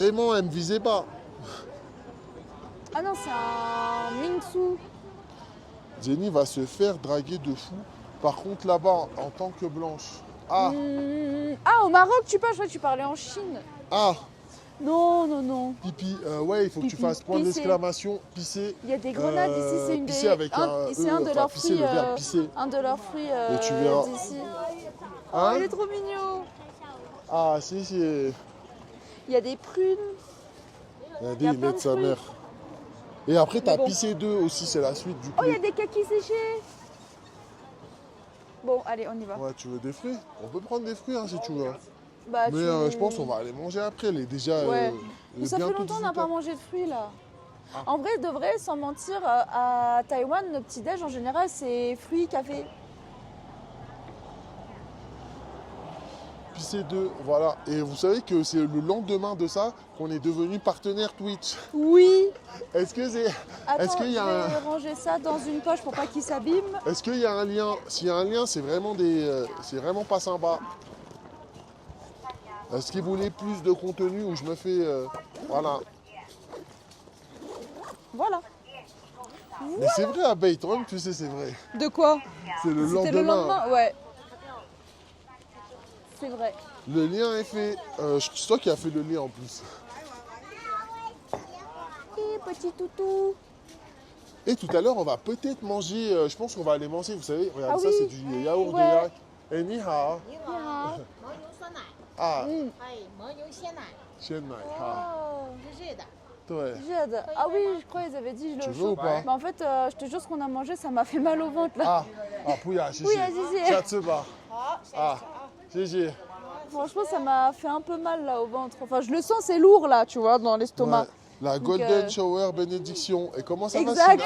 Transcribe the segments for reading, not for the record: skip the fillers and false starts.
Aimant, elle me visait pas. Ah non, c'est un Mingsu. Jenny va se faire draguer de fou. Par contre, là-bas, en tant que blanche. Ah, Ah, au Maroc, tu parles, je crois que tu parlais en Chine. ah, Non, non, non. pipi. Ouais, il faut que tu Pipi. fasses point Pisser. d'exclamation, pisser. Il y a des grenades ici, c'est une Pisser des. avec un C'est E, un de enfin, leurs pisser fruits. le verbe pisser. Un de leurs fruits Et tu verras. d'ici. Oh, Hein? il est trop mignon. Ah, si, si. Il y a des prunes. Regardez, Il y a il plein met de de sa fruits. mère. Et après, t'as bon. pissé 2 aussi, c'est la suite du Oh, coup. il y a des kakis séchés. Bon, allez, on y va. Ouais, tu veux des fruits? On peut prendre des fruits hein, si tu veux. Bah, Mais je pense qu'on va aller manger après. Elle est déjà. Ouais. Il Mais est ça fait bientôt longtemps qu'on n'a 18 pas heures. mangé de fruits là. Ah. En vrai, de vrai, sans mentir, à Taïwan, nos petits-déj en général, c'est fruits, café. Pisser 2, voilà. Et vous savez que c'est le lendemain de ça qu'on est devenu partenaire Twitch. Oui. Est-ce que c'est. Attends, Est-ce qu'il y a je vais ranger ça dans une poche pour pas qu'il s'abîme. Est-ce qu'il y a un lien? S'il y a un lien, c'est vraiment des. C'est vraiment pas sympa. Est-ce qu'il voulait plus de contenu où je me fais. Voilà. Voilà. Mais c'est vrai à Baytron, tu sais, c'est vrai. De quoi? C'est le C'était le lendemain. lendemain, ouais. C'est vrai. Le lien est fait. C'est toi qui as fait le lien en plus. Et petit toutou. Et tout à l'heure, on va peut-être manger. Je pense qu'on va aller manger, vous savez. Regardez Ah ça, oui. c'est du yaourt de Ouais. yak. Et ni hao. 你好，牦牛酸奶， Ah, 哎，牦牛鲜奶， chien nai ha. Oh, 是热的。 Ouais. Jade. Ah oui, je crois qu'ils avaient dit je Tu le veux ou pas? Mais en fait, je te jure, ce qu'on a mangé, ça m'a fait mal au ventre là. Ah, pouya, chichi. Pouya, chichi. Chatsuba. Ah, chichi. Franchement, ça m'a fait un peu mal là au ventre. Enfin, je le sens, c'est lourd là, tu vois, dans l'estomac. Ouais. La Golden Shower bénédiction. Et comment ça Exact. va,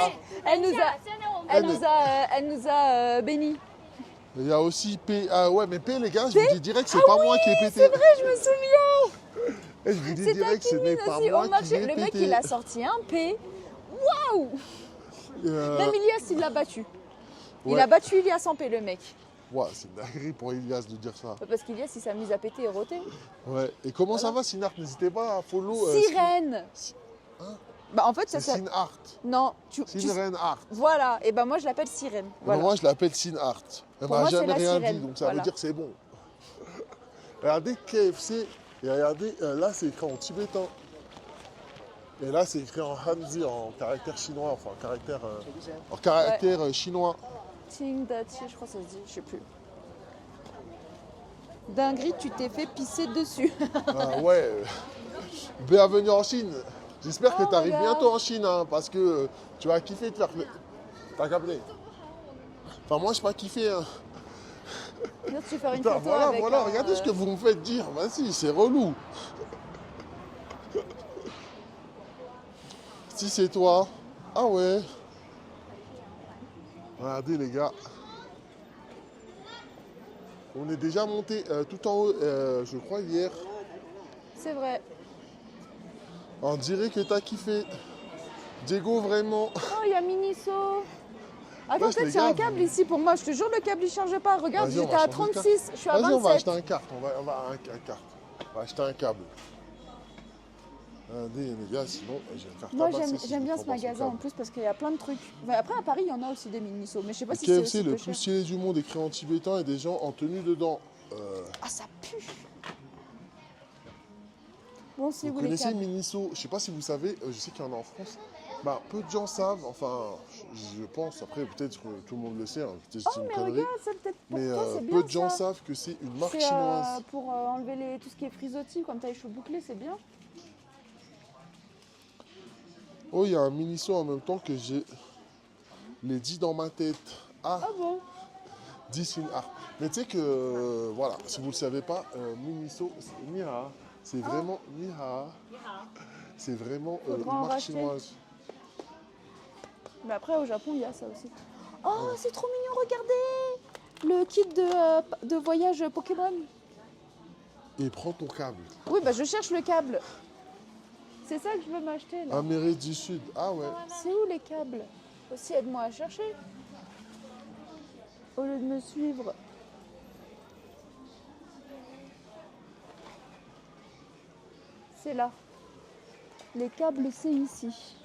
Sina? Elle nous a bénis. Il y a aussi P. Ah ouais, mais P, les gars, je vous dis direct, c'est pas moi qui ai pété. C'est vrai, je me souviens. Et je vous dis C'était direct, ce n'est pas aussi moi au qui marché. ai Le mec, pété. il a sorti un P. Waouh. Euh, Même Ilias, il l'a battu. Il ouais. a battu Ilias en P, le mec. Ouais, c'est une dinguerie pour Elias de dire ça. Parce qu'Ilias, il s'est mis à péter et roter. Ouais. Et comment ça va, Sinart? N'hésitez pas à follow. Sirène. Hein? Bah, en fait, C'est ça s'appelle. Sinart. Non, Sinren Art. Voilà. Et ben moi, je l'appelle Sirène. Voilà. Moi, je l'appelle Sinart. Elle Pour m'a moi, c'est jamais la rien sirène. dit, donc ça Voilà. veut dire que c'est bon. Regardez KFC. Et regardez, là, c'est écrit en tibétain. Et là, c'est écrit en Hanzi, en caractère chinois, enfin en caractère chinois. Ting Dati, je crois que ça se dit, je sais plus. Dinguerie, tu t'es fait pisser dessus. Ouais. Bienvenue en Chine. J'espère que Oh, tu arrives regarde. bientôt en Chine, hein, parce que tu vas kiffer de faire. T'as capté? Enfin, moi, je pas kiffé. Hein. Là, tu veux faire une Putain, photo voilà, avec voilà, un, regardez ce que vous me faites dire. Vas-y, c'est relou. Si c'est toi. Ah ouais. Regardez, les gars. On est déjà monté tout en haut, je crois, hier. C'est vrai. On dirait que t'as kiffé. Diego, vraiment. Oh, il y a Miniso. Attends, Wesh, peut-être les c'est un gars, câble ici pour moi. Je te jure, le câble il change pas. Regarde, Vas-y, on j'étais va à changer de 36, je suis à Vas-y, on va 27. acheter un carte. On va un carte. On va acheter un câble. Regardez, les gars, sinon, j'ai un carte Moi, à passer si j'aime je bien prends ce pas son magasin en câble. plus parce qu'il y a plein de trucs. Enfin, après, à Paris, il y en a aussi des Miniso, mais je sais pas Le si c'est KFC, aussi le peu plus cher. stylé du monde, écrit en tibétain et des gens en tenue dedans. Ah, ça pue. Bon, si Vous vous voulez connaissez câbles. Miniso? Je sais pas si vous savez, je sais qu'il y en a en France. Bah, peu de gens savent, enfin, je pense, après peut-être que tout le monde le sait, hein, peut-être Oh, c'est une mais connerie. regarde, ça peut-être pour Mais toi, c'est bien peu de gens ça. savent que c'est une marque C'est chinoise. pour enlever tout ce qui est frisottis, comme t'as les cheveux bouclés, c'est bien. Oh, il y a un Miniso en même temps que j'ai les dit dans ma tête. Ah, Ah bon? 10 in art. Mais tu sais que, voilà, si vous ne le savez pas, Miniso, c'est Niha. C'est vraiment Niha. C'est vraiment Faudra une en marque racheter. chinoise. Mais après, au Japon, il y a ça aussi. Oh, c'est trop mignon, regardez! Le kit de voyage Pokémon. Et prends ton câble. Oui, bah je cherche le câble. C'est ça que je veux m'acheter là. Amérique du Sud. Ah ouais. C'est où les câbles? Aussi, aide-moi à chercher. Au lieu de me suivre. C'est là. Les câbles, c'est ici.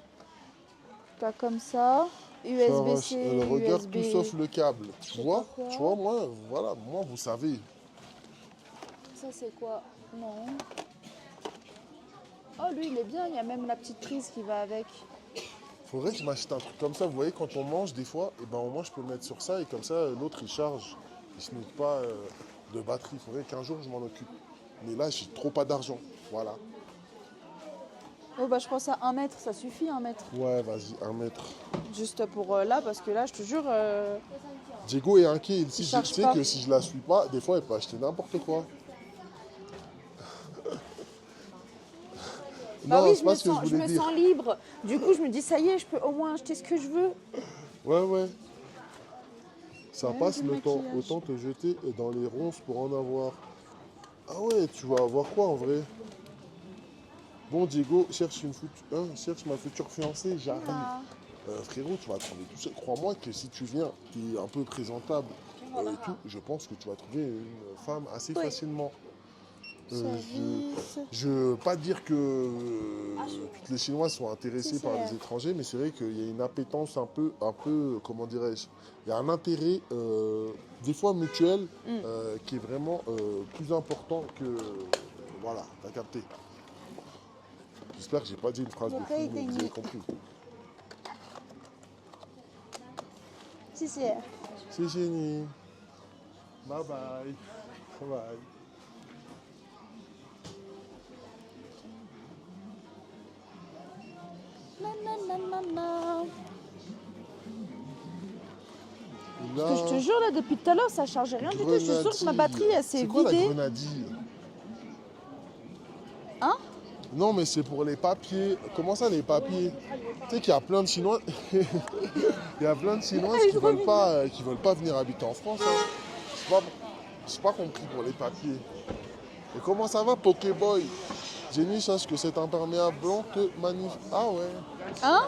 T'as comme ça. Ça, USB-C, elle regarde USB. tout sauf le câble. sais Tu vois? pas quoi. Tu vois, moi, voilà, moi, vous savez. Ça, c'est quoi? Non. Oh, lui, il est bien. Il y a même la petite prise qui va avec. Faudrait que je m'achète un truc comme ça. Vous voyez, quand on mange, des fois, et ben, au moins, je peux le mettre sur ça et comme ça, l'autre, il charge. Il se met pas de batterie. Il faudrait qu'un jour, je m'en occupe. Mais là, j'ai trop pas d'argent. Voilà. Oh, bah, je pense à 1 mètre. Ça suffit, 1 mètre. Ouais, vas-y, 1 mètre. Juste pour là, parce que là, je te jure... Diego est inquiet. Si Il je charge sais pas. que si je la suis pas, des fois, elle peut acheter n'importe quoi. Bah Non, oui, c'est pas ce que je je voulais me dire. sens libre. Du coup, je me dis, ça y est, je peux au moins acheter ce que je veux. Ouais, ouais. Ça Ouais, passe du le temps. maquillage. Autant te jeter dans les ronces pour en avoir. Ah ouais, tu vas avoir quoi en vrai? Bon, Diego, cherche ma future fiancée, j'arrive. Ah. Frérot, tu vas trouver tout ça. Crois-moi que si tu viens, tu es un peu présentable et tout, je pense que tu vas trouver une femme assez Oui. facilement. Ça Je visse. je veux pas dire que toutes les Chinois sont intéressés Si, par c'est- les étrangers, mais c'est vrai qu'il y a une appétence un peu, comment dirais-je, il y a un intérêt des fois mutuel qui est vraiment plus important que, voilà, t'as capté. J'espère que j'ai pas dit une phrase de fou, mais vous avez compris. Si, c'est... C'est génie. Bye bye. Bye bye. Nananana. Et Parce que je te jure, là, depuis tout à l'heure, ça charge rien du tout. Je suis sûre que ma batterie, elle s'est C'est quoi la vidée. grenadille? Hein? Non, mais c'est pour les papiers. Comment ça, les papiers? Tu sais qu'il y a plein de Chinois. Il y a plein de Chinoises qui veulent pas venir habiter en France. Hein. C'est pas compris pour les papiers. Et comment ça va, Pokéboy? Jenny, sache que cet imperméable blanc te magnifie. Ah ouais. Hein?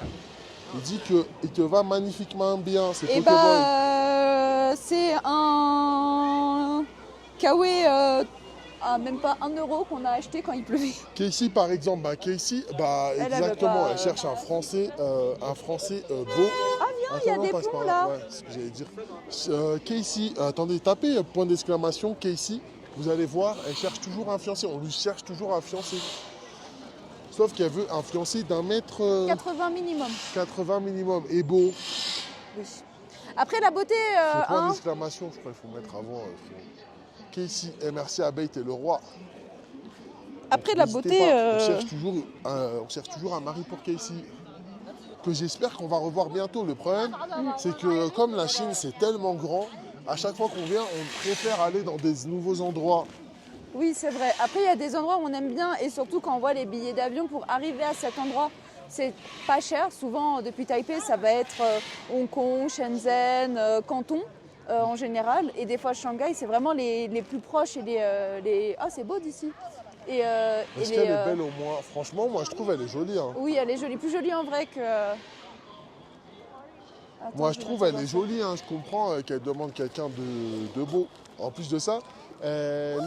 Il dit qu'il te va magnifiquement bien. C'est Et Pokéboy. bah, c'est un Kawaii à même pas 1 euro qu'on a acheté quand il pleuvait. Casey, par exemple, Casey, Elle veut exactement, pas, elle cherche un Français beau. Ah, viens, il y a Attends, des passe plombs par là. Ouais, c'est ce que j'allais dire. Casey, attendez, tapez point d'exclamation, Casey. Vous allez voir, elle cherche toujours un fiancé. On lui cherche toujours un fiancé. Sauf qu'elle veut un fiancé d'1 mètre 80 minimum. 80 minimum et beau. Oui. Après, la beauté, Le point hein, d'exclamation, je crois qu'il faut mettre avant. Casey, et merci à Bate et le roi. après la N'hésitez beauté, pas, on cherche toujours un mari pour Casey. Que j'espère qu'on va revoir bientôt. Le problème, c'est que comme la Chine, c'est tellement grand, à chaque fois qu'on vient, on préfère aller dans des nouveaux endroits. oui, c'est vrai. Après, il y a des endroits où on aime bien et surtout quand on voit les billets d'avion pour arriver à cet endroit, c'est pas cher. Souvent, depuis Taipei, ça va être Hong Kong, Shenzhen, Canton en général. Et des fois, Shanghai, c'est vraiment les plus proches et les... Ah, c'est beau d'ici. Est-ce qu'elle est belle au moins? Franchement, moi, je trouve elle est jolie. Hein. Oui, elle est jolie. Plus jolie en vrai que... Attends, Moi, je vais trouve mettre elle est ça. jolie. Hein. Je comprends qu'elle demande quelqu'un de beau. En plus de ça, elle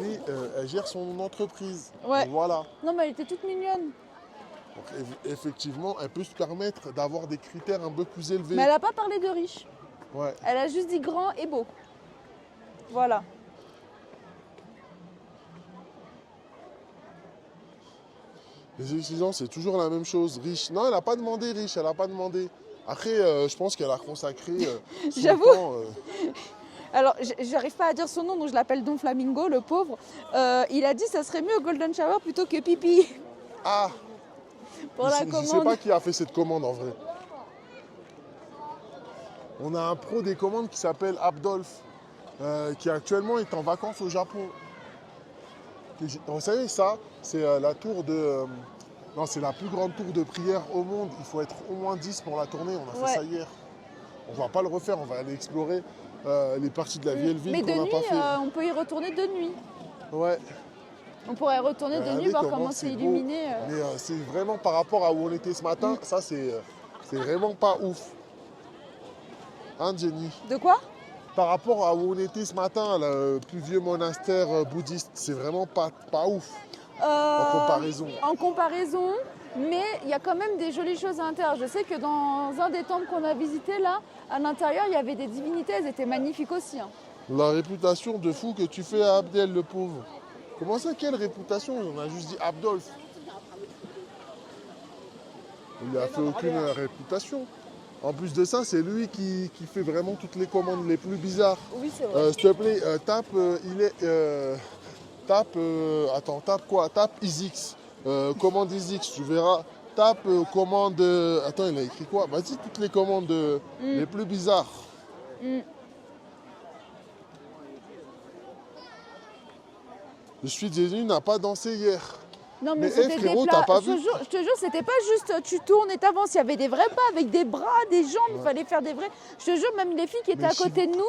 gère son entreprise. Ouais. Donc, voilà. Non, mais elle était toute mignonne. Donc, effectivement, elle peut se permettre d'avoir des critères un peu plus élevés. Mais elle n'a pas parlé de riche. Ouais. Elle a juste dit grand et beau. Voilà. Les exigences, c'est toujours la même chose. Riche. Non, elle n'a pas demandé riche, elle n'a pas demandé. Après, je pense qu'elle a consacré son J'avoue. temps. Alors, j'arrive pas à dire son nom, donc je l'appelle Don Flamingo, le pauvre. Il a dit que ça serait mieux au Golden Shower plutôt que Pipi Ah, pour la je sais commande. pas qui a fait cette commande en vrai. On a un pro des commandes qui s'appelle Abdolf, qui actuellement est en vacances au Japon. Vous savez, ça, c'est la tour de... non, c'est la plus grande tour de prière au monde. Il faut être au moins 10 pour la tourner. On a fait Ouais. ça hier. On va pas le refaire, on va aller explorer les parties de la vieille ville Mais de qu'on n'a nuit, pas fait. on peut y retourner de nuit. Ouais. On pourrait retourner de nuit, Regardez voir comment comment c'est beau. illuminé. Mais c'est vraiment par rapport à où on était ce matin, ça c'est vraiment pas ouf. Hein, Jenny? De quoi? Par rapport à où on était ce matin, le plus vieux monastère bouddhiste, c'est vraiment pas ouf. En comparaison. En comparaison, mais il y a quand même des jolies choses à l'intérieur. Je sais que dans un des temples qu'on a visité là, à l'intérieur, il y avait des divinités, elles étaient magnifiques aussi. Hein. La réputation de fou que tu fais à Abdel, le pauvre. Comment ça, quelle réputation? On a juste dit Abdolf. Il lui a fait aucune réputation. En plus de ça, c'est lui qui fait vraiment toutes les commandes les plus bizarres. Oui, c'est vrai. S'il te plaît, tape, tape quoi? Tape ISIX. Commande ISIX, tu verras. Tape commande. Attends, il a écrit quoi? Vas-y, toutes les commandes les plus bizarres. Le Sweet Jenny n'a pas dansé hier. Non, Mais c'était frérot, des plats. t'as pas je vu? te jure, c'était pas juste tu tournes et t'avances. Il y avait des vrais pas avec des bras, des jambes. Il fallait faire des vrais. Je te jure, même les filles qui étaient Mais à côté de nous,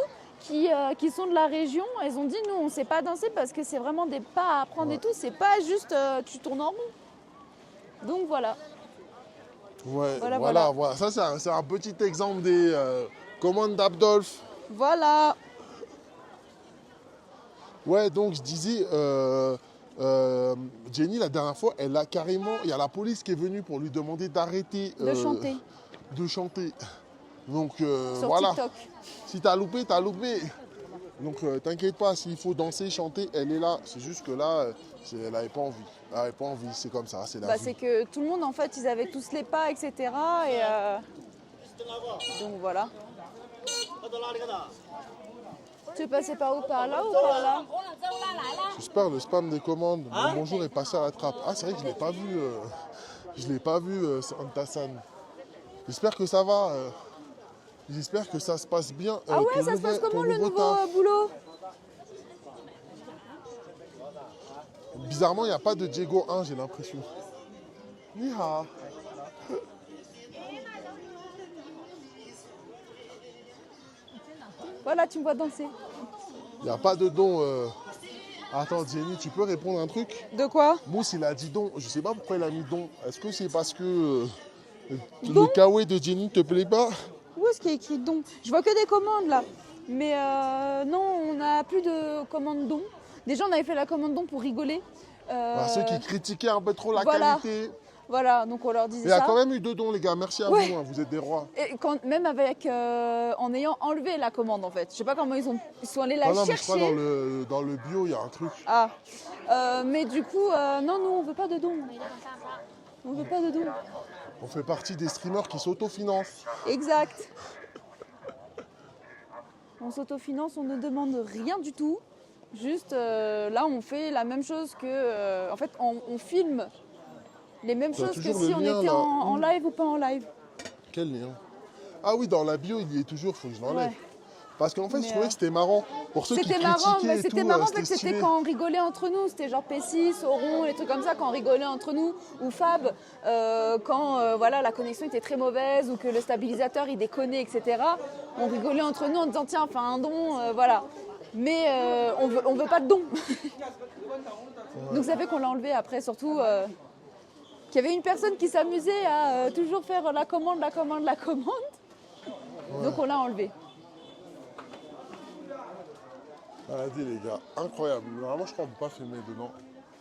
qui sont de la région, elles ont dit nous, on sait pas danser parce que c'est vraiment des pas à apprendre et tout. C'est pas juste tu tournes en rond. Donc voilà. Ouais, Voilà. voilà. Ça, c'est un petit exemple des commandes d'Abdolf. Voilà. Ouais, donc je disais, Jenny, la dernière fois, elle a carrément. Il y a la police qui est venue pour lui demander d'arrêter De chanter de chanter. Donc sur voilà. TikTok. Si t'as loupé, t'as loupé. Donc t'inquiète pas, s'il faut danser, chanter, elle est là. C'est juste que là, elle n'avait pas envie. Elle n'avait pas envie, c'est comme ça, c'est la vie. C'est que tout le monde, en fait, ils avaient tous les pas, etc. Et donc voilà. Tu es passé par où? Par là ou par là? J'espère le spam des commandes. Mon bonjour est passé à la trappe. Ah, c'est vrai que je ne l'ai pas vu. Je l'ai pas vu, Santasan. J'espère que ça va. J'espère que ça se passe bien. Ah ouais, ça se passe comment le nouveau taf. boulot? Bizarrement, il n'y a pas de Diego 1, j'ai l'impression. Ni hao. Voilà, tu me vois danser. Il n'y a pas de don. Attends, Jenny, tu peux répondre un truc? De quoi? Mousse, il a dit don. Je sais pas pourquoi il a mis don. Est-ce que c'est parce que Don? le kawaii de Jenny te plaît pas? Où est-ce qu'il y a écrit don? Je vois que des commandes là. Mais non, on n'a plus de commande don. Déjà, on avait fait la commande don pour rigoler. Ceux qui critiquaient un peu trop la voilà. qualité. Voilà, donc on leur disait Il y a ça. quand même eu 2 dons, les gars. Merci à Ouais. vous, hein, vous êtes des rois. Et même avec, en ayant enlevé la commande en fait. Je sais pas comment ils sont allés la Non, mais je chercher. crois dans le bio, il y a un truc. Ah, mais du coup, non, nous on veut pas de dons. On veut pas de dons. On fait partie des streamers qui s'autofinancent. Exact. On s'autofinance, on ne demande rien du tout. Juste là, on fait la même chose que. En fait, on filme les mêmes T'as choses que toujours si le on lien, était là. en live ou pas en live. Quel lien? Ah oui, dans la bio, il y est toujours, faut que je l'enlève. Ouais. Parce qu'en fait, Mais, je trouvais que c'était marrant. Pour ceux qui C'était critiquaient marrant, mais et c'était tout, marrant parce que c'était c'était stylé. quand on rigolait entre nous. C'était genre P6, Oron, les trucs comme ça, quand on rigolait entre nous. Ou Fab, quand voilà, la connexion était très mauvaise ou que le stabilisateur il déconnait, etc. On rigolait entre nous en disant tiens, fais un don, voilà. Mais on veut pas de don. Donc ça fait qu'on l'a enlevé après, surtout qu'il y avait une personne qui s'amusait à toujours faire la commande. Donc on l'a enlevé. Regardez les gars, incroyable. Normalement, je crois qu'on ne peut pas filmer dedans.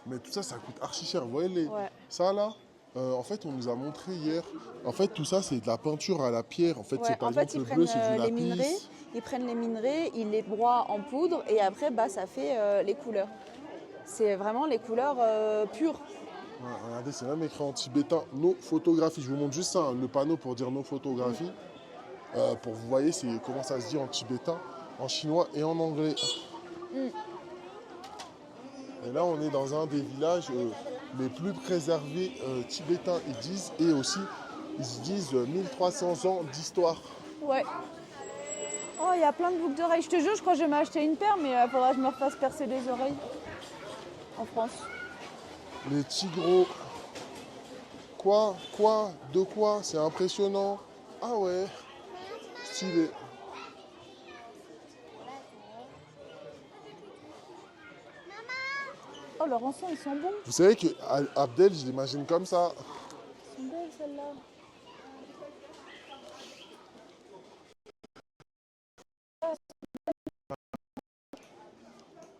Mais tout ça, ça coûte archi cher. Vous voyez Ouais. ça là, en fait, on nous a montré hier. En fait, tout ça, c'est de la peinture à la pierre. En fait, Ouais, c'est par en fait, exemple ils le bleu, prennent c'est du les minerais, lapis. ils prennent les minerais, ils les broient en poudre et après, ça fait les couleurs. C'est vraiment les couleurs pures. Ouais, regardez, c'est même écrit en tibétain, nos photographies. Je vous montre juste ça, hein, le panneau pour dire nos photographies. Pour vous voyez, c'est comment ça se dit en tibétain, en chinois et en anglais. Et là, on est dans un des villages les plus préservés tibétains, ils disent. Et aussi, ils se disent 1300 ans d'histoire. Ouais. Oh, il y a plein de boucles d'oreilles. Je te jure, je crois que je vais m'acheter une paire, mais il faudra que je me refasse percer les oreilles en France. Les tigros. Quoi? Quoi? De quoi? C'est impressionnant. Ah ouais. Stylé. Oh, leurs encens, ils sont bons. Vous savez que Abdel, je l'imagine comme ça. Ils sont belles, celles-là.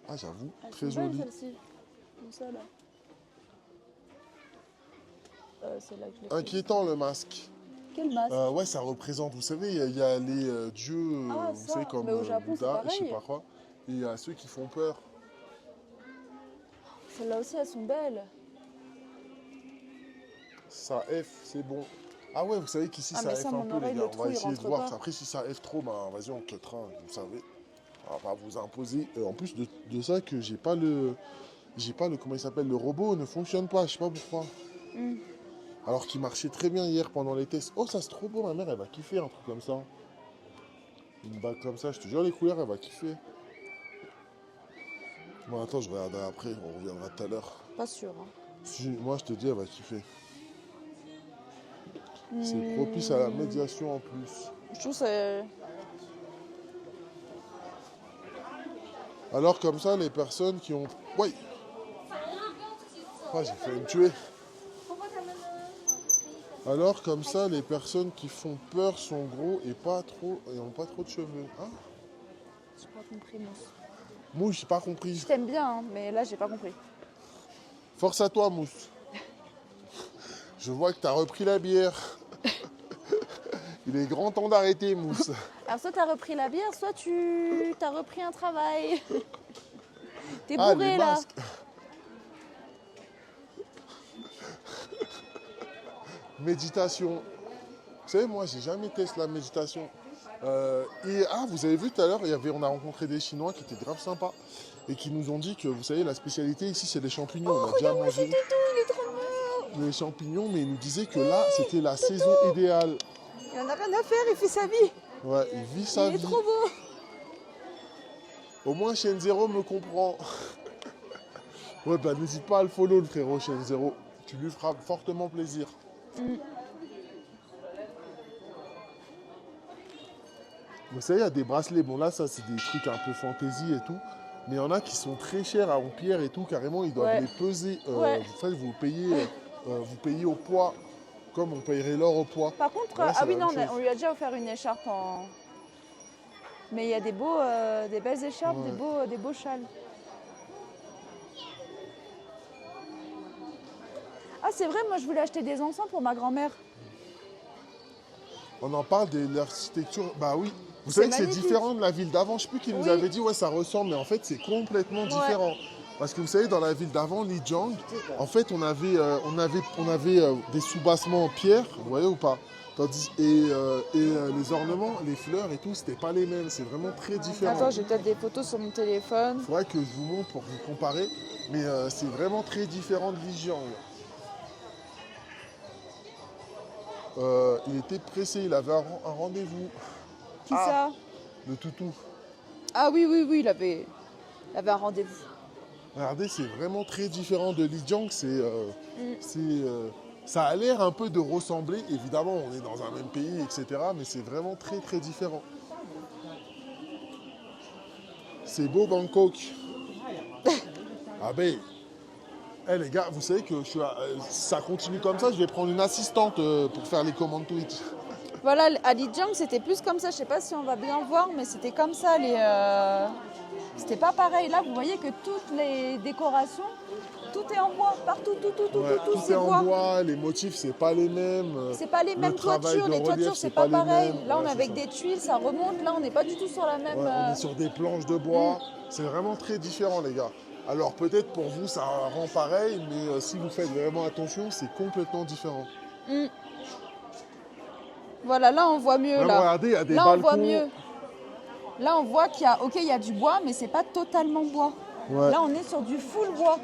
Ah, j'avoue, Elles très sont belles, joli. celles-ci. Comme ça, là. C'est là que je l'ai pris. Inquiétant le masque. Quel masque? Ouais, ça représente, vous savez, il y a les dieux, Ah, vous ça. savez, comme Mais au Japon, c'est Bouddha, et je sais pareil. pas quoi. Et il y a ceux qui font peur. Celles-là aussi, elles sont belles. Ça F, c'est bon. Ah ouais, vous savez qu'ici Ah, ça mais F ça, un mon peu, les oreille, gars. le On trou, va il essayer de rentre voir. pas. Après, si ça F trop, bah vas-y, on te train, vous savez. On va vous imposer. En plus de ça, que j'ai pas le. Comment il s'appelle? Le robot ne fonctionne pas, je sais pas pourquoi. Hmm. Alors qu'il marchait très bien hier pendant les tests. Oh, ça c'est trop beau, ma mère, elle va kiffer un truc comme ça. Une bague comme ça, je te jure, les couleurs, elle va kiffer. Bon, attends, je regarderai après, on reviendra tout à l'heure. Pas sûr. Hein. Si, moi, je te dis, elle va kiffer. C'est Hmm. propice à la médiation en plus. Je trouve que c'est... Alors, comme ça, les personnes qui ont. Ouais! Oh, j'ai failli me tuer. Alors, comme ça, les personnes qui font peur sont gros et ont pas trop de cheveux. Hein? J'ai pas compris, Mousse. Mousse, j'ai pas compris. Je t'aime bien, hein, mais là, j'ai pas compris. Force à toi, Mousse. Je vois que t'as repris la bière. Il est grand temps d'arrêter, Mousse. Alors, soit t'as repris la bière, soit t'as repris un travail. T'es Ah, bourré, les là. masques. Méditation. Vous savez, moi, j'ai jamais testé la méditation. Vous avez vu tout à l'heure, on a rencontré des Chinois qui étaient grave sympas et qui nous ont dit que, vous savez, la spécialité ici, c'est les champignons. On a déjà mangé Il est trop beau. les champignons, mais ils nous disaient que là, c'était la saison idéale. Il en a rien à faire, il fait sa vie. Ouais, il vit sa Il est vie. trop beau. Au moins, Shenzero me comprend. Ouais, bah n'hésite pas à le follow, le frérot Shenzero. Tu lui feras fortement plaisir. Vous savez, il y a des bracelets. Bon, là, ça, c'est des trucs un peu fantaisie et tout. Mais il y en a qui sont très chers à Empire et tout. Carrément, ils doivent Ouais. les peser. Ouais. En fait, vous payez au poids, comme on payerait l'or au poids. Par contre, Voilà, c'est ah oui, la non, même chose. on lui a déjà offert une écharpe en... Mais il y a des belles écharpes, Ouais. des beaux châles. Ah, c'est vrai, moi, je voulais acheter des encens pour ma grand-mère. On en parle de l'architecture. Bah oui. Vous C'est savez que c'est magnifique. différent de la ville d'avant. Je sais plus qui nous Oui. avait dit, ouais, ça ressemble, mais en fait, c'est complètement différent. Parce que vous savez, dans la ville d'avant, Lijiang, en fait, on avait des soubassements en pierre, vous voyez ou pas? Les ornements, les fleurs et tout, c'était pas les mêmes. C'est vraiment très différent. Attends, j'ai peut-être des photos sur mon téléphone. Il faudrait que je vous montre pour vous comparer, mais c'est vraiment très différent de Lijiang. Il était pressé, il avait un rendez-vous. Qui ça? Le toutou. Ah oui, il avait un rendez-vous. Regardez, c'est vraiment très différent de Lijiang. Ça a l'air un peu de ressembler. Évidemment, on est dans un même pays, etc. Mais c'est vraiment très, très différent. C'est beau, Bangkok. Ah ben, les gars, vous savez que ça continue comme ça. Je vais prendre une assistante pour faire les commandes Twitch. Voilà, à Lijiang, c'était plus comme ça. Je sais pas si on va bien voir, mais c'était comme ça. C'était pas pareil. Là, vous voyez que toutes les décorations, tout est en bois. Partout, tout, Tout c'est est en bois. bois, les motifs, c'est pas les mêmes. C'est pas les Le mêmes travail toitures. de Les relief, toitures, c'est c'est pas les pareil. mêmes. Là, on Ouais, est c'est avec ça. des tuiles, ça remonte. Là, on n'est pas du tout sur la même. Ouais, on est sur des planches de bois. C'est vraiment très différent, les gars. Alors peut-être pour vous, ça rend pareil, mais si vous faites vraiment attention, c'est complètement différent. Voilà, là, on voit mieux. Même Là, regardez, il y a des là on balcons. voit mieux. Là, on voit il y a du bois, mais c'est pas totalement bois. Ouais. Là, on est sur du full bois.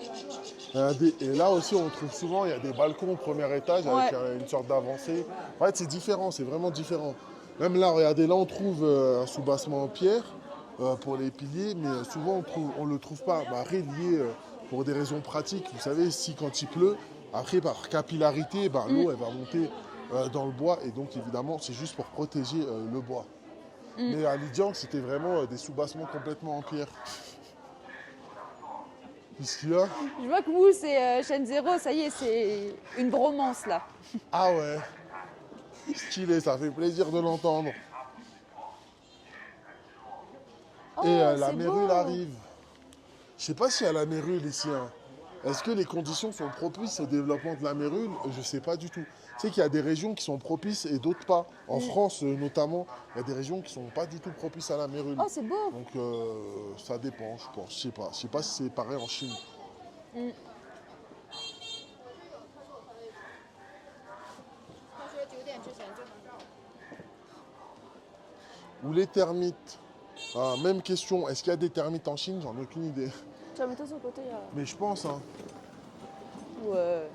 Regardez, et là aussi, on trouve souvent, il y a des balcons au premier étage avec une sorte d'avancée. En fait, c'est différent, c'est vraiment différent. Même là, regardez, là, on trouve un soubassement en pierre pour les piliers, mais souvent, on ne le trouve pas. Bah, après, lié pour des raisons pratiques. Vous savez, si quand il pleut, après, par capillarité, bah, l'eau, elle va monter dans le bois. Et donc, évidemment, c'est juste pour protéger le bois. Mais à Lijiang, c'était vraiment des soubassements complètement en pierre. Qu'est-ce qu'il y a? Je vois que Mousse et Shenzero, ça y est, c'est une bromance là. Ah ouais, stylé, ça fait plaisir de l'entendre. Oh, Et la c'est mérule beau. arrive. Je sais pas s'il y a la mérule ici. Hein. Est-ce que les conditions sont propices au développement de la mérule? Je ne sais pas du tout. Tu sais qu'il y a des régions qui sont propices et d'autres pas. En France, notamment, il y a des régions qui ne sont pas du tout propices à la mérule. Oh, c'est beau. Donc, ça dépend, je pense. Je sais pas. Je sais pas si c'est pareil en Chine. Mm. Ou les termites. Ah, même question. Est-ce qu'il y a des termites en Chine? J'en ai aucune idée. Tiens, mets-toi sur le côté. Mais je pense, hein. Ouais.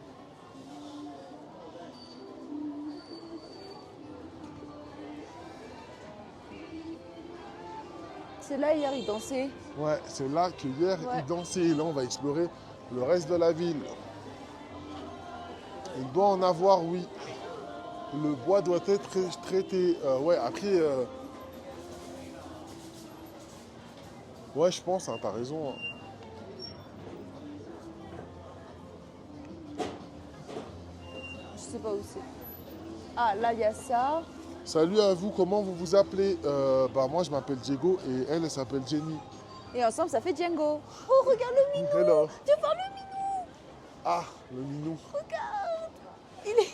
C'est là, hier, il dansait. Ouais, c'est là que hier, Ouais. il dansait. Et là, on va explorer le reste de la ville. Il doit en avoir, oui. Le bois doit être traité. Ouais, après... Ouais, je pense, hein, t'as raison. Hein. Je sais pas où c'est. Ah, là, il y a ça. Salut à vous, comment vous vous appelez? Bah moi, je m'appelle Diego et elle s'appelle Jenny. Et ensemble, ça fait Django. Oh, regarde le minou. Hello. Tu vois le minou? Ah, le minou. Regarde. Il est...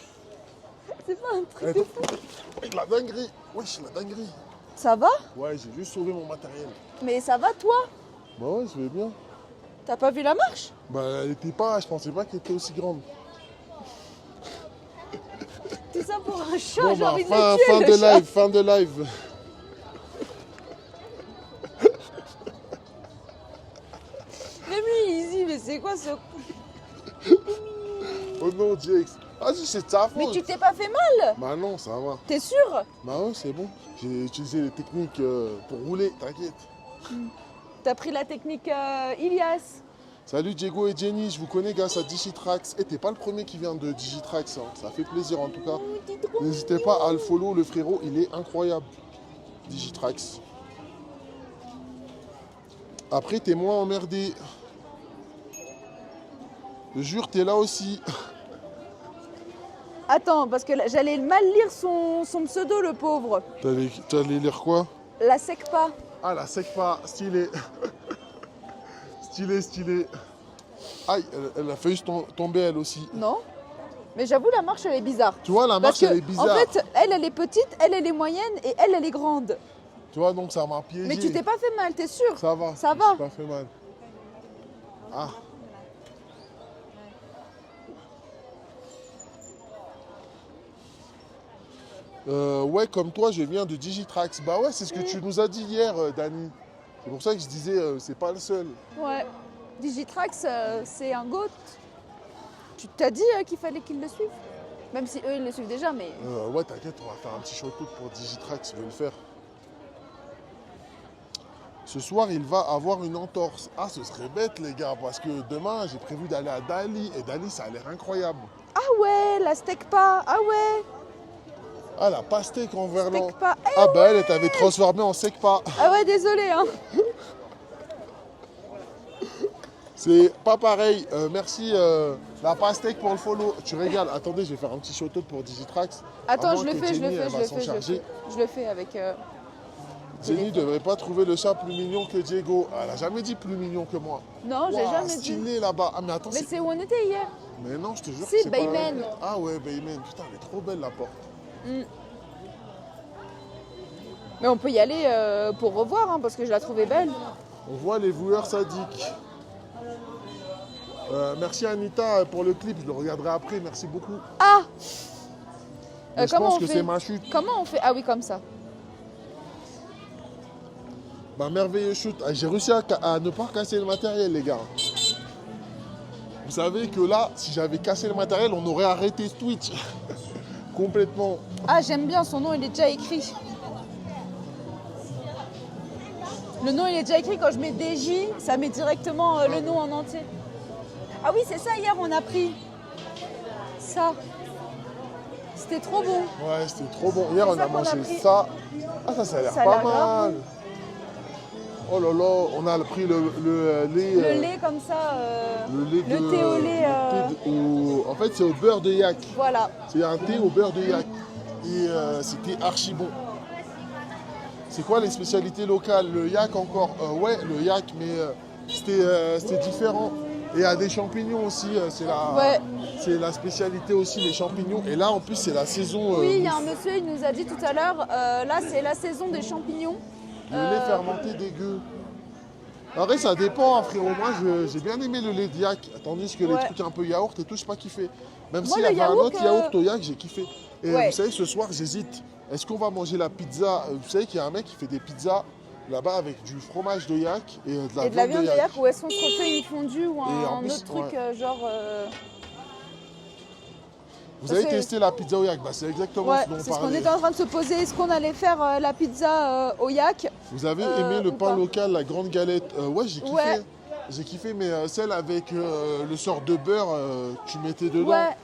C'est pas un truc Eh, de fou. La dinguerie. Wesh, la dinguerie. Ça va? Ouais, j'ai juste sauvé mon matériel. Mais ça va, toi? Bah ouais, je vais bien. T'as pas vu la marche? Bah elle était pas, je pensais pas qu'elle était aussi grande. Tout ça pour un chat, Bon j'ai bah, envie de fin, le tuer, fin le de chat. live, fin de live. Mais lui, Easy, mais c'est quoi ce... Oh non, Jex. Ah si, c'est de sa faute. Mais tu t'es pas fait mal? Bah non, ça va. T'es sûr? Bah ouais, c'est bon. J'ai utilisé les techniques pour rouler, t'inquiète. T'as pris la technique Ilias. Salut Diego et Jenny, je vous connais grâce à Digitrax. Et t'es pas le premier qui vient de Digitrax, hein. Ça fait plaisir en tout cas. N'hésitez pas à le follow, le frérot, il est incroyable. Digitrax. Après, t'es moins emmerdé. Je jure, t'es là aussi. Attends, parce que là, j'allais mal lire son pseudo, le pauvre. T'allais lire quoi? La SECPA. Ah, la SECPA, stylé. Stylé, stylé. Aïe, elle a failli tomber elle aussi. Non. Mais j'avoue, la marche, elle est bizarre. Tu vois, la Parce marche, que, elle est bizarre. en fait, elle est petite, elle est moyenne et elle est grande. Tu vois, donc ça m'a piégé. Mais tu t'es pas fait mal, t'es sûr? Ça va. Ça je me va. suis pas fait mal. Ah. Ouais, comme toi, je viens de Digitrax. Bah ouais, c'est ce que tu nous as dit hier, Dani. C'est pour ça que je disais, c'est pas le seul. Ouais. Digitrax, c'est un goat. Tu t'as dit qu'il fallait qu'ils le suivent? Même si eux, ils le suivent déjà, mais... Ouais, t'inquiète, on va faire un petit shoutout pour Digitrax, je vais le faire. Ce soir, il va avoir une entorse. Ah, ce serait bête, les gars, parce que demain, j'ai prévu d'aller à Dali. Et Dali, ça a l'air incroyable. Ah ouais, la SECPA. Ah ouais. Ah, la pastèque en verlan. SECPA. Eh Ah, bah, elle t'avait transformé en secpa. Ah ouais, désolé, hein. C'est pas pareil. Merci, la pastèque pour le follow. Tu régales. Attendez, je vais faire un petit shoutout pour Digitrax. Attends, À moins je le que fais, je le Jenny, fais, elle je va le s'en fais, je le charger. fais. Je le fais avec... Jenny ne devrait pas trouver le chat plus mignon que Diego. Elle a jamais dit plus mignon que moi. Non, j'ai Ouah, jamais dit. stylé là-bas. Ah, mais attends, Mais c'est où on était hier. Mais non, je te jure Si, que c'est pas la Baymen. même. Ah ouais, Baymen. Putain, elle est trop belle la porte. Mais on peut y aller pour revoir, hein, parce que je la trouvais belle. On voit les voueurs sadiques. Merci Anita pour le clip, je le regarderai après, merci beaucoup. Ah Mais je comment pense on que fait c'est ma chute. Comment on fait? Ah oui, comme ça. Ma merveilleuse chute. Ah, j'ai réussi à ne pas casser le matériel, les gars. Vous savez que là, si j'avais cassé le matériel, on aurait arrêté ce Twitch. Complètement. Ah, j'aime bien, son nom, il est déjà écrit. Le nom, il est déjà écrit. Quand je mets DJ, ça met directement le nom en entier. Ah oui, c'est ça, hier, on a pris. Ça. C'était trop bon. Ouais, c'était trop bon. Hier, C'est on ça a qu'on a mangé pris. ça. Ah, ça a l'air Ça a pas l'air grave mal. Oh là là, on a pris le lait. Le lait comme ça. Le lait le de- thé au lait. le thé en fait, c'est au beurre de yak. Voilà. C'est un thé au beurre de yak. Et c'était archi bon. C'est quoi les spécialités locales? Le yak encore? Ouais, le yak, mais c'était différent. Et il y a des champignons aussi, Ouais. c'est la spécialité aussi, les champignons. Et là, en plus, c'est la saison. Oui, il y a un monsieur, il nous a dit tout à l'heure, là c'est la saison des champignons. Le lait fermenté dégueu. Après, ça dépend, hein, frérot. Moi, j'ai bien aimé le lait de yak, tandis que les Ouais. trucs un peu yaourt et tout, j'ai pas kiffé. Même Moi, s'il y le avait un yaourt, autre yaourt au yak, j'ai kiffé. Et Ouais. vous savez, ce soir, j'hésite. Est-ce qu'on va manger la pizza? Vous savez qu'il y a un mec qui fait des pizzas là-bas avec du fromage de yak et de la Et de la viande viande de de yak. yak, ou est-ce qu'on se refait une fondue ou Et en un plus, autre truc ouais. genre... Vous Parce avez que- testé la pizza au yak? Bah, c'est exactement Ouais, ce dont on c'est ce qu'on parlait. était en train de se poser. Est-ce qu'on allait faire la pizza au yak? Vous avez aimé le ou pain pas. local, la grande galette? Ouais, j'ai kiffé. Ouais. J'ai kiffé, mais celle avec le sort de beurre que tu mettais dedans. Ouais,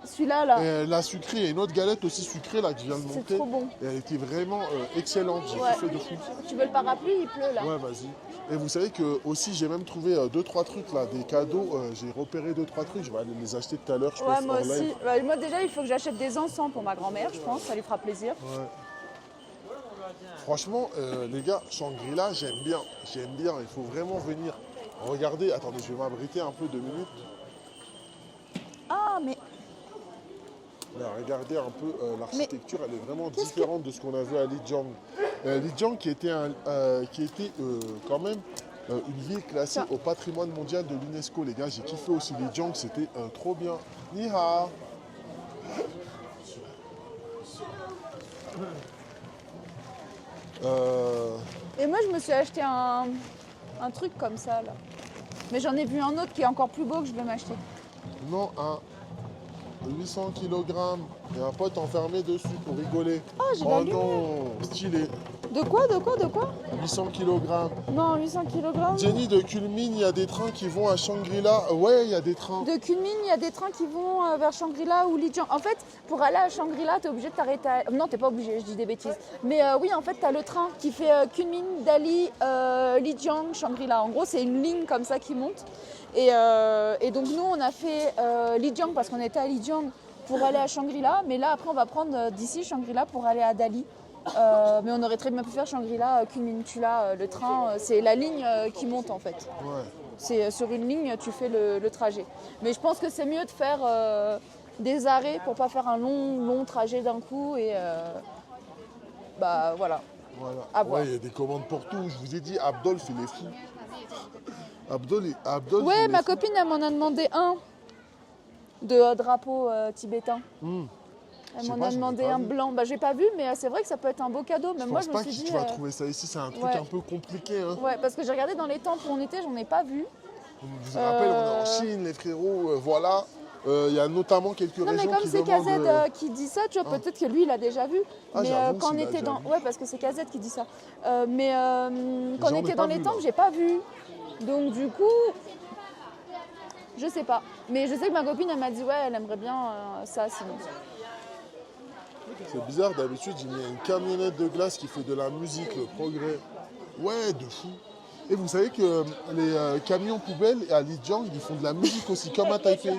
celui-là, là. Et la sucrée, il y a une autre galette aussi sucrée là que je viens de C'est monter. trop bon. Et elle était vraiment excellente, j'ai Ouais. kiffé de fou. Tu veux le parapluie? Il pleut, là. Ouais, vas-y. Et vous savez que aussi j'ai même trouvé 2-3 trucs là, des cadeaux. J'ai repéré 2-3 trucs, je vais aller les acheter tout à l'heure, je Ouais, pense, moi hors aussi. live. Ouais, moi, déjà, il faut que j'achète des encens pour ma grand-mère, je pense. Ça lui fera plaisir. Ouais. Franchement, les gars, Shangri-La, j'aime bien. J'aime bien, il faut vraiment venir. Regardez, attendez, je vais m'abriter un peu 2 minutes. Ah, mais Là, regardez un peu l'architecture, elle est vraiment différente de ce qu'on a vu à Lijiang. Lijiang qui était, quand même une ville classée au patrimoine mondial de l'UNESCO. Les gars, j'ai kiffé aussi Lijiang, c'était trop bien. Ni hao. Et moi, je me suis acheté un truc comme ça, là. Mais j'en ai vu un autre qui est encore plus beau que je vais m'acheter. Non, un 800 kg et un pote enfermé dessus pour rigoler. Ah, j'ai Oh la lumière. non, stylé. De quoi 800 kg. Non, 800 kg. Jenny, de Kulming, il y a des trains qui vont à Shangri-La. Ouais, il y a des trains. De Kunming, il y a des trains qui vont vers Shangri-La ou Lijiang. En fait, pour aller à Shangri-La, t'es obligé de t'arrêter à... Non, t'es pas obligé, je dis des bêtises. Mais oui, en fait, t'as le train qui fait Kunming, Dali, Lijiang, Shangri-La. En gros, c'est une ligne comme ça qui monte. Et donc, nous, on a fait Lijiang parce qu'on était à Lijiang pour aller à Shangri-La. Mais là, après, on va prendre d'ici Shangri-La pour aller à Dali. Mais on aurait très bien pu faire Shangri-La, Kunming, Chula. Le train, c'est la ligne qui monte, en fait. Ouais. C'est sur une ligne, tu fais le trajet. Mais je pense que c'est mieux de faire des arrêts pour pas faire un long trajet d'un coup. Et bah voilà. Voilà. À voir. Ouais, il y a des commandes pour tout. Je vous ai dit, Abdolf, il est fou. Abdolf, Ouais, il ma est fou. copine, elle m'en a demandé un de drapeau tibétain. Elle Je sais m'en pas, a je l'ai demandé pas un vu. blanc. Bah, j'ai pas vu, mais c'est vrai que ça peut être un beau cadeau. Je Même moi, pense je pas me que suis tu dit. vas trouver ça ici, c'est un truc ouais. un peu compliqué. Hein. Ouais, parce que j'ai regardé dans les temples où on était, j'en ai pas vu. Je vous rappelle, on est en Chine, les frérots, voilà. Il y a notamment quelques Non, mais régions comme qui c'est demandent... KZ qui dit ça, tu vois, peut-être que lui, il a déjà vu. Ah, mais j'avoue, quand on s'il a était déjà dans. vu. Ouais, parce que c'est KZ qui dit ça. Mais quand j'en on ai était pas dans les vu, temples, là. j'ai pas vu. Donc, du coup. Je sais pas. Mais je sais que ma copine, elle m'a dit, ouais, elle aimerait bien ça, sinon. C'est bizarre, d'habitude, il y a une camionnette de glace qui fait de la musique, le progrès. Ouais, de fou. Et vous savez que les camions poubelles à Lijiang, ils font de la musique aussi, comme à Taipei.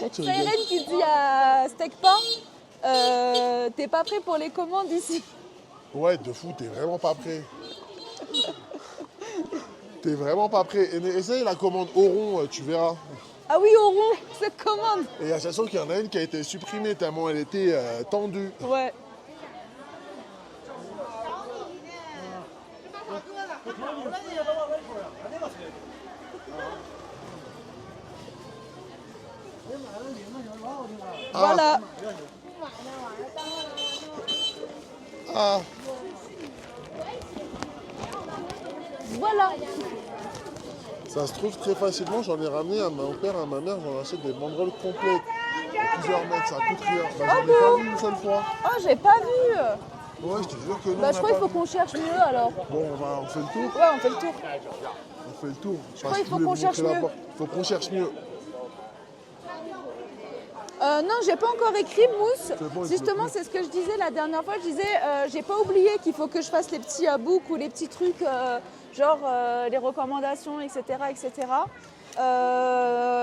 Oh, tu C'est rigoles. Irène qui dit à Steak Pain, t'es pas prêt pour les commandes ici. Ouais, de fou, t'es vraiment pas prêt. T'es vraiment pas prêt. Et essaye la commande au rond, tu verras. Ah oui, au rond, cette commande. Et à chaque fois qu'il y en a une qui a été supprimée tellement elle était tendue. Ouais. Voilà. Ah, Voilà. ça se trouve très facilement, j'en ai ramené à mon père, à ma mère, j'en achète des banderoles complètes. De plusieurs mètres, ça coûte rien. Bah, j'en ai pas vu une seule fois. Oh, j'ai pas vu. Ouais, je te jure que non. Bah, on je a crois qu'il pas faut vu. qu'on cherche mieux alors. Bon, on fait le tour. Ouais, on fait le tour. On fait le tour. crois qu'il faut qu'on cherche mieux. Faut qu'on cherche mieux. Non, j'ai pas encore écrit Mousse. C'est bon, il Justement, pleut plus. c'est ce que je disais la dernière fois. Je disais, j'ai pas oublié qu'il faut que je fasse les petits books ou les petits trucs, genre les recommandations, etc., etc.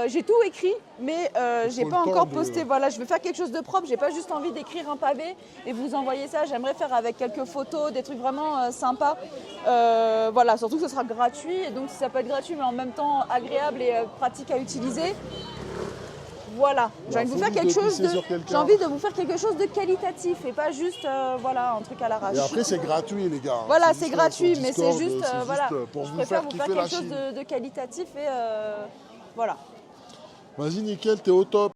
J'ai tout écrit, mais j'ai le pas temps encore de- posté. Voilà, je veux faire quelque chose de propre. J'ai pas juste envie d'écrire un pavé et vous envoyer ça. J'aimerais faire avec quelques photos, des trucs vraiment sympas. Voilà, surtout que ce sera gratuit. Et donc, si ça peut être gratuit, mais en même temps agréable et pratique à utiliser. Voilà, j'ai envie de vous faire quelque chose de. J'ai envie de vous faire quelque chose de qualitatif et pas juste voilà un truc à l'arrache. Et après, c'est gratuit, les gars. Voilà, C'est c'est juste gratuit, sur mais c'est Discord, juste, voilà. pour Je vous préfère faire vous faire kiffer la quelque chose Chine. de qualitatif et voilà. Vas-y, nickel, t'es au top.